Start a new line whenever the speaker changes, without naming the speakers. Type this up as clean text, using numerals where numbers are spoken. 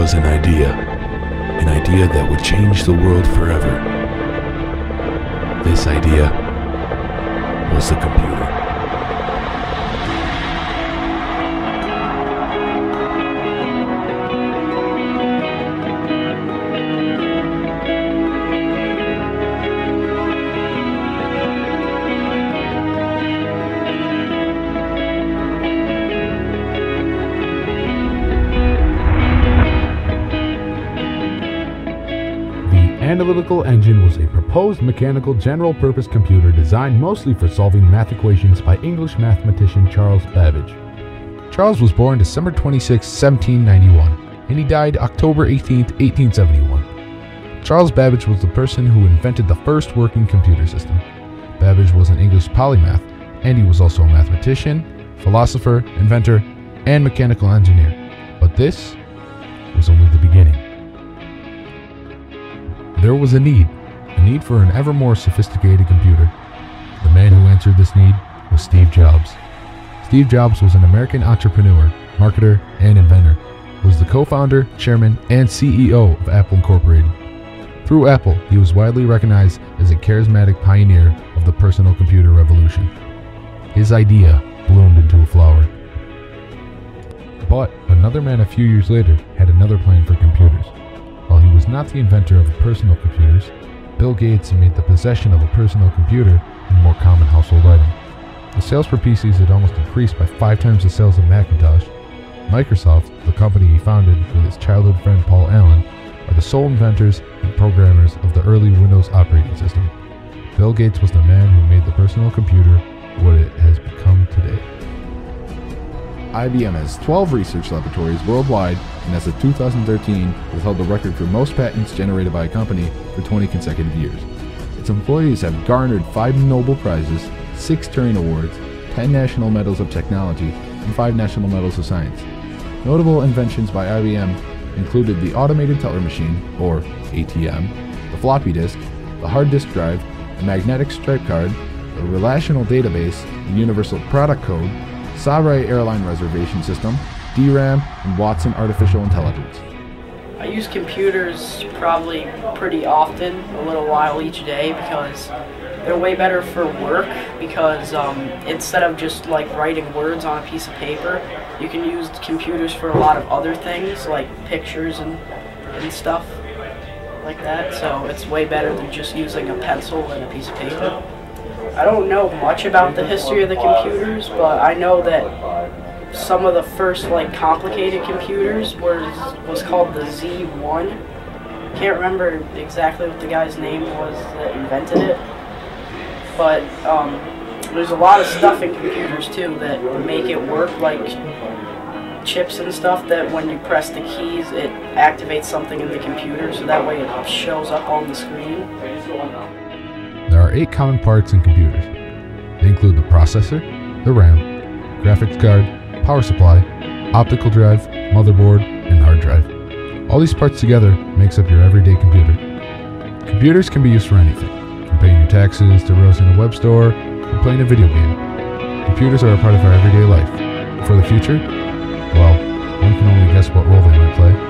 was an idea that would change the world forever. This idea was the computer.
Analytical Engine was a proposed mechanical general-purpose computer designed mostly for solving math equations by English mathematician Charles Babbage. Charles was born December 26, 1791, and he died October 18, 1871. Charles Babbage was the person who invented the first working computer system. Babbage was an English polymath, and he was also a mathematician, philosopher, inventor, and mechanical engineer. But this was only the beginning. There was a need for an ever more sophisticated computer. The man who answered this need was Steve Jobs. Steve Jobs was an American entrepreneur, marketer, and inventor. He was the co-founder, chairman, and CEO of Apple Incorporated. Through Apple, he was widely recognized as a charismatic pioneer of the personal computer revolution. His idea bloomed into a flower. But another man a few years later had another plan for computers. While he was not the inventor of personal computers, Bill Gates made the possession of a personal computer a more common household item. The sales for PCs had almost increased by 5 times the sales of Macintosh. Microsoft, the company he founded with his childhood friend Paul Allen, are the sole inventors and programmers of the early Windows operating system. Bill Gates was the man who made the personal computer what it has become today.
IBM has 12 research laboratories worldwide, and as of 2013 has held the record for most patents generated by a company for 20 consecutive years. Its employees have garnered 5 Nobel Prizes, 6 Turing Awards, 10 National Medals of Technology, and 5 National Medals of Science. Notable inventions by IBM included the automated teller machine, or ATM, the floppy disk, the hard disk drive, the magnetic stripe card, the relational database, the universal product code, Sabre airline reservation system, DRAM, and Watson artificial intelligence.
I use computers probably pretty often, a little while each day, because they're way better for work, because instead of just like writing words on a piece of paper, you can use computers for a lot of other things like pictures and stuff like that, so it's way better than just using a pencil and a piece of paper. I don't know much about the history of the computers, but I know that some of the first like complicated computers was called the Z1. Can't remember exactly what the guy's name was that invented it, but there's a lot of stuff in computers too that make it work, like chips and stuff that when you press the keys it activates something in the computer, so that way it shows up on the screen.
There are 8 common parts in computers. They include the processor, the RAM, graphics card, power supply, optical drive, motherboard, and hard drive. All these parts together makes up your everyday computer. Computers can be used for anything, from paying your taxes to browsing a web store or playing a video game. Computers are a part of our everyday life. For the future, well, one can only guess what role they might play.